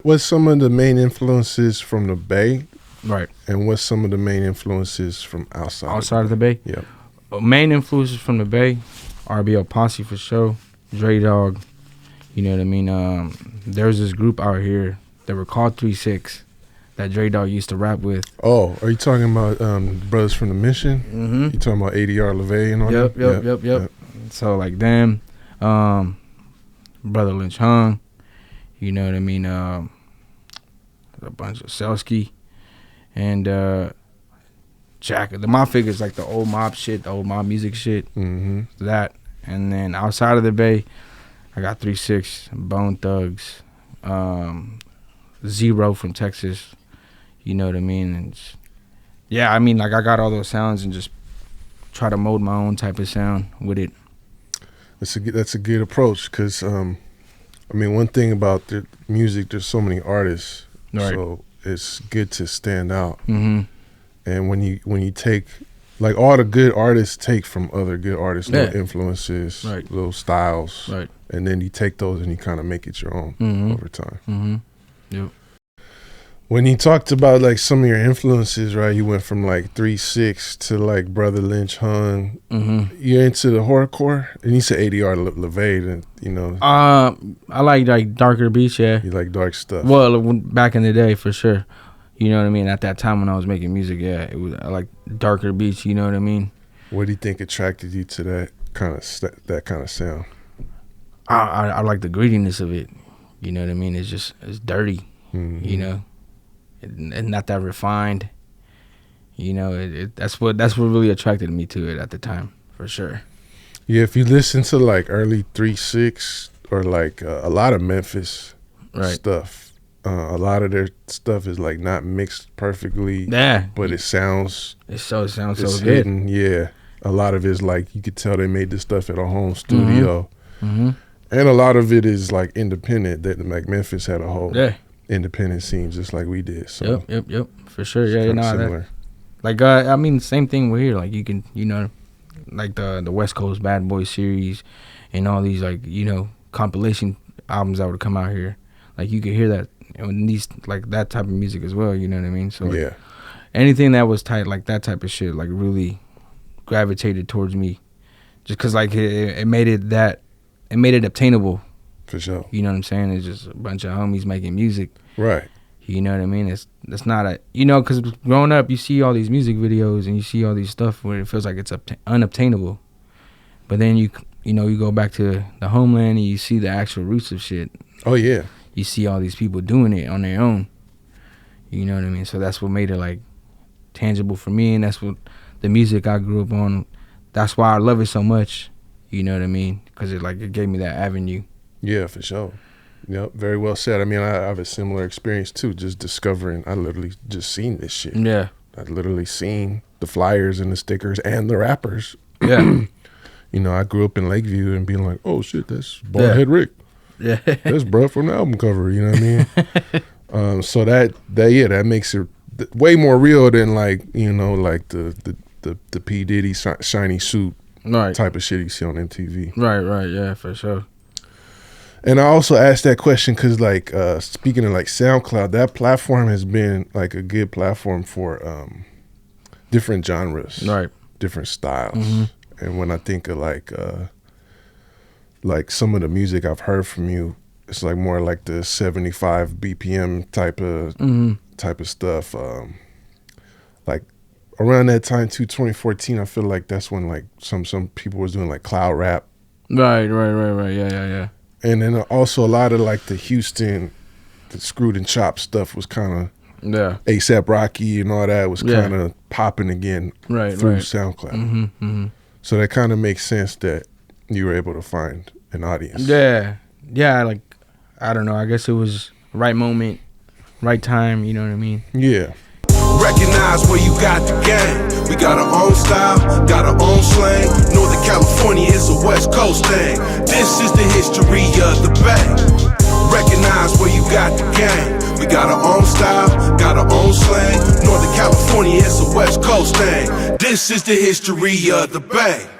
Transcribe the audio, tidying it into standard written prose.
What's some of the main influences from the Bay? Right. And what's some of the main influences from outside? Outside of the Bay? Yeah. Main influences from the Bay, RBL Posse for sure, Dre Dog, you know what I mean? There's this group out here that were called 3-6 that Dre Dog used to rap with. Oh, are you talking about Brothers from the Mission? Mm-hmm. You talking about ADR LeVay and all that? Yep. So like them, Brother Lynch Hung, you know what I mean? A bunch of Selsky and Jack. The mob figures like the old mob shit, the old mob music shit. Mm-hmm. That. And then outside of the Bay, I got 3-6, Bone Thugs, Z-Ro from Texas. You know what I mean? And yeah, I mean, like I got all those sounds and just try to mold my own type of sound with it. That's a good approach because, I mean, one thing about the music, there's so many artists, Right. So it's good to stand out. Mm-hmm. And when you take, like all the good artists take from other good artists, Yeah. little influences, Right. little styles, Right. and then you take those and you kind of make it your own Mm-hmm. over time. Mm-hmm. Yep. When you talked about like some of your influences, right? You went from like 3-6 to like Brother Lynch Hung. Mm-hmm. You're into the horrorcore, and you said ADR LeVay, and you know, I like darker beats, yeah. you like dark stuff. Well, back in the day, for sure. You know what I mean? At that time when I was making music, yeah, I like darker beats. You know what I mean? What do you think attracted you to that kind of sound? I like the grittiness of it. You know what I mean? It's dirty. Mm-hmm. You know, and not that refined. You know, that's what really attracted me to it at the time, for sure. Yeah, if you listen to like early 3-6 or like a lot of Memphis Right. stuff, a lot of their stuff is like not mixed perfectly. Yeah, But it sounds it sounds so it's good. hidden. Yeah, a lot of it is like you could tell they made this stuff at a home studio, Mm-hmm. and a lot of it is like independent. That like Memphis had a whole Yeah. independent scene just like we did. So Yep. For sure. it's Yeah, you kinda know that. similar. Like I mean, same thing we're here. Like you can, you know, like the West Coast Bad Boy series, and all these like compilation albums that would come out here. Like you could hear that in these like that type of music as well. You know what I mean? So like, Yeah, anything that was tight like that type of shit like really gravitated towards me, just cause like it made it obtainable. for sure. You know what I'm saying? It's just a bunch of homies making music. Right. You know what I mean? It's not a, because growing up, you see all these music videos and you see all these stuff where it feels like it's unobtainable. But then you go back to the homeland and you see the actual roots of shit. Oh yeah. You see all these people doing it on their own. You know what I mean? So that's what made it like tangible for me, and that's what the music I grew up on. That's why I love it so much. You know what I mean? Because it gave me that avenue. Yeah, for sure. Yep, very well said. I mean, I have a similar experience too, just discovering, I literally just seen this shit. Yeah. I literally seen the flyers and the stickers and the rappers. Yeah. I grew up in Lakeview and being like, oh shit, that's Baldhead Rick. Yeah. That's bruh from the album cover, you know what I mean? So that makes it way more real than like, like the P. Diddy shiny suit Right. type of shit you see on MTV. Right. Yeah, for sure. And I also asked that question because, like, speaking of like SoundCloud, that platform has been like a good platform for different genres, Right. different styles. Mm-hmm. And when I think of like some of the music I've heard from you, it's like more like the 75 BPM type of stuff. Like around that time too, 2014, I feel like that's when like some people was doing like cloud rap. Right. Yeah. And then also a lot of like the Houston, the Screwed and Chopped stuff was kind of A$AP Rocky and all that was kind of popping again through SoundCloud. Mm-hmm. So that kind of makes sense that you were able to find an audience. Yeah. Like I don't know. I guess it was right moment, right time. You know what I mean? Yeah. Recognize where you got the game. We got our own style, got our own slang. Northern California is a West Coast thing. This is the history of the Bay. Recognize where you got the game. We got our own style, got our own slang. Northern California is a West Coast thing. This is the history of the Bay.